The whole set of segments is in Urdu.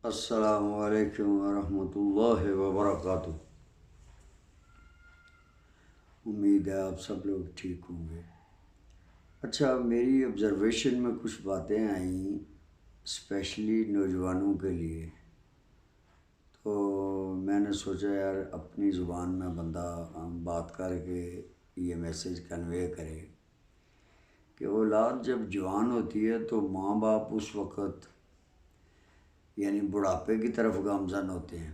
السلام علیکم ورحمۃ اللہ وبرکاتہ۔ امید ہے آپ سب لوگ ٹھیک ہوں گے۔ اچھا، میری آبزرویشن میں کچھ باتیں آئیں اسپیشلی نوجوانوں کے لیے، تو میں نے سوچا یار اپنی زبان میں بندہ بات کر کے یہ میسیج کنوے کرے کہ اولاد جب جوان ہوتی ہے تو ماں باپ اس وقت یعنی بڑھاپے کی طرف گامزن ہوتے ہیں،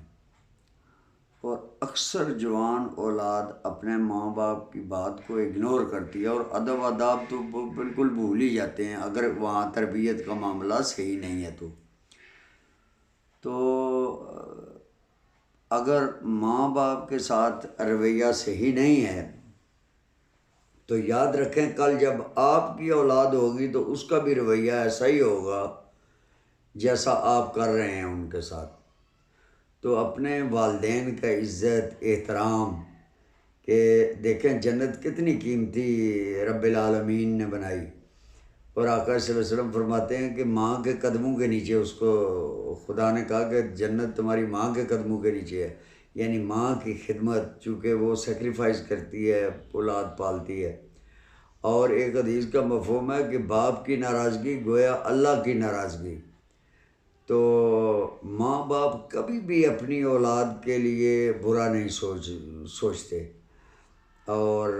اور اکثر جوان اولاد اپنے ماں باپ کی بات کو اگنور کرتی ہے اور ادب آداب تو بالکل بھول ہی جاتے ہیں اگر وہاں تربیت کا معاملہ صحیح نہیں ہے تو اگر ماں باپ کے ساتھ رویہ صحیح نہیں ہے تو یاد رکھیں کل جب آپ کی اولاد ہوگی تو اس کا بھی رویہ ایسا ہی ہوگا جیسا آپ کر رہے ہیں ان کے ساتھ۔ تو اپنے والدین کا عزت احترام، کہ دیکھیں جنت کتنی قیمتی رب العالمین نے بنائی، اور آقا صلی اللہ علیہ وسلم فرماتے ہیں کہ ماں کے قدموں کے نیچے اس کو خدا نے کہا کہ جنت تمہاری ماں کے قدموں کے نیچے ہے، یعنی ماں کی خدمت، چونکہ وہ سیکریفائز کرتی ہے، اولاد پالتی ہے۔ اور ایک حدیث کا مفہوم ہے کہ باپ کی ناراضگی گویا اللہ کی ناراضگی۔ تو ماں باپ کبھی بھی اپنی اولاد کے لیے برا نہیں سوچتے، اور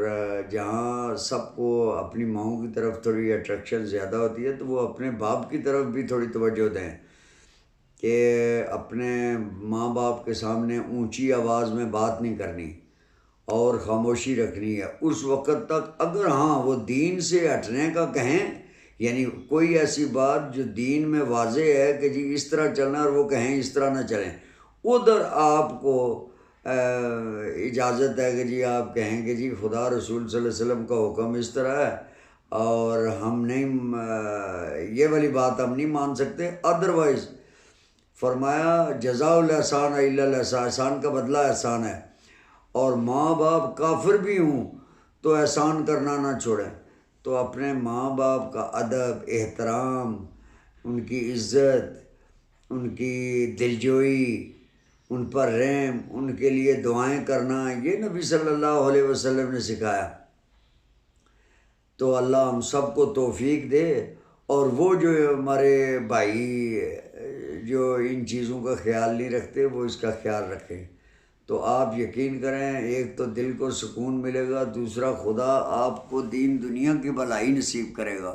جہاں سب کو اپنی ماؤں کی طرف تھوڑی اٹریکشن زیادہ ہوتی ہے تو وہ اپنے باپ کی طرف بھی تھوڑی توجہ دیں کہ اپنے ماں باپ کے سامنے اونچی آواز میں بات نہیں کرنی اور خاموشی رکھنی ہے اس وقت تک، اگر ہاں وہ دین سے ہٹنے کا کہیں، یعنی کوئی ایسی بات جو دین میں واضح ہے کہ جی اس طرح چلنا اور وہ کہیں اس طرح نہ چلیں، ادھر آپ کو اجازت ہے کہ جی آپ کہیں کہ جی خدا رسول صلی اللہ علیہ وسلم کا حکم اس طرح ہے اور ہم نہیں، یہ والی بات ہم نہیں مان سکتے۔ ادروائز فرمایا جزاء الاحسان الا الاحسان، احسان کا بدلہ احسان ہے، اور ماں باپ کافر بھی ہوں تو احسان کرنا نہ چھوڑیں۔ تو اپنے ماں باپ کا ادب احترام، ان کی عزت، ان کی دلجوئی، ان پر رحم، ان کے لیے دعائیں کرنا، یہ نبی صلی اللہ علیہ وسلم نے سکھایا۔ تو اللہ ہم سب کو توفیق دے، اور وہ جو ہمارے بھائی جو ان چیزوں کا خیال نہیں رکھتے وہ اس کا خیال رکھیں۔ تو آپ یقین کریں ایک تو دل کو سکون ملے گا، دوسرا خدا آپ کو دین دنیا کی بھلائی نصیب کرے گا،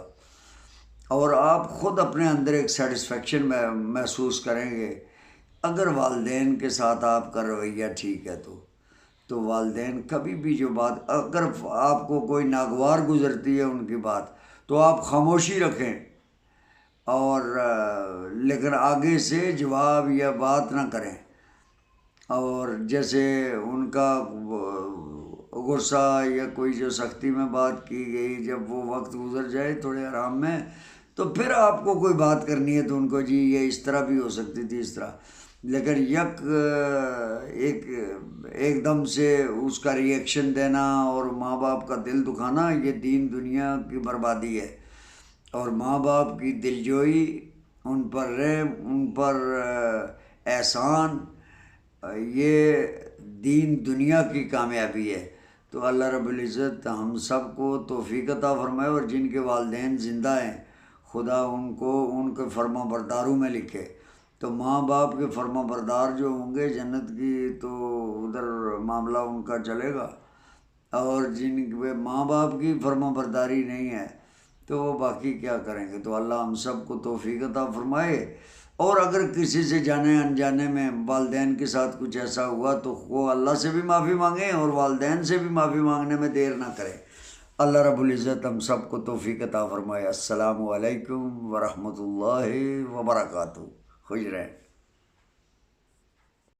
اور آپ خود اپنے اندر ایک سیٹسفیکشن محسوس کریں گے۔ اگر والدین کے ساتھ آپ کا رویہ ٹھیک ہے تو والدین کبھی بھی جو بات، اگر آپ کو کوئی ناگوار گزرتی ہے ان کی بات تو آپ خاموشی رکھیں، اور لیکن آگے سے جواب یا بات نہ کریں، اور جیسے ان کا غصہ یا کوئی جو سختی میں بات کی گئی، جب وہ وقت گزر جائے تھوڑے آرام میں تو پھر آپ کو کوئی بات کرنی ہے تو ان کو جی یہ اس طرح بھی ہو سکتی تھی اس طرح، لیکن ایک دم سے اس کا ری ایکشن دینا اور ماں باپ کا دل دکھانا، یہ دین دنیا کی بربادی ہے۔ اور ماں باپ کی دلجوئی، ان پر رحم، ان پر احسان، یہ دین دنیا کی کامیابی ہے۔ تو اللہ رب العزت ہم سب کو توفیق عطا فرمائے، اور جن کے والدین زندہ ہیں خدا ان کو ان کے فرما برداروں میں لکھے۔ تو ماں باپ کے فرما بردار جو ہوں گے جنت کی، تو ادھر معاملہ ان کا چلے گا، اور جن کے ماں باپ کی فرما برداری نہیں ہے تو وہ باقی کیا کریں گے۔ تو اللہ ہم سب کو توفیق عطا فرمائے، اور اگر کسی سے جانے انجانے میں والدین کے ساتھ کچھ ایسا ہوا تو وہ اللہ سے بھی معافی مانگیں اور والدین سے بھی معافی مانگنے میں دیر نہ کریں۔ اللہ رب العزت ہم سب کو توفیق عطا فرمائے۔ السلام علیکم ورحمۃ اللہ وبرکاتہ۔ خوش رہیں۔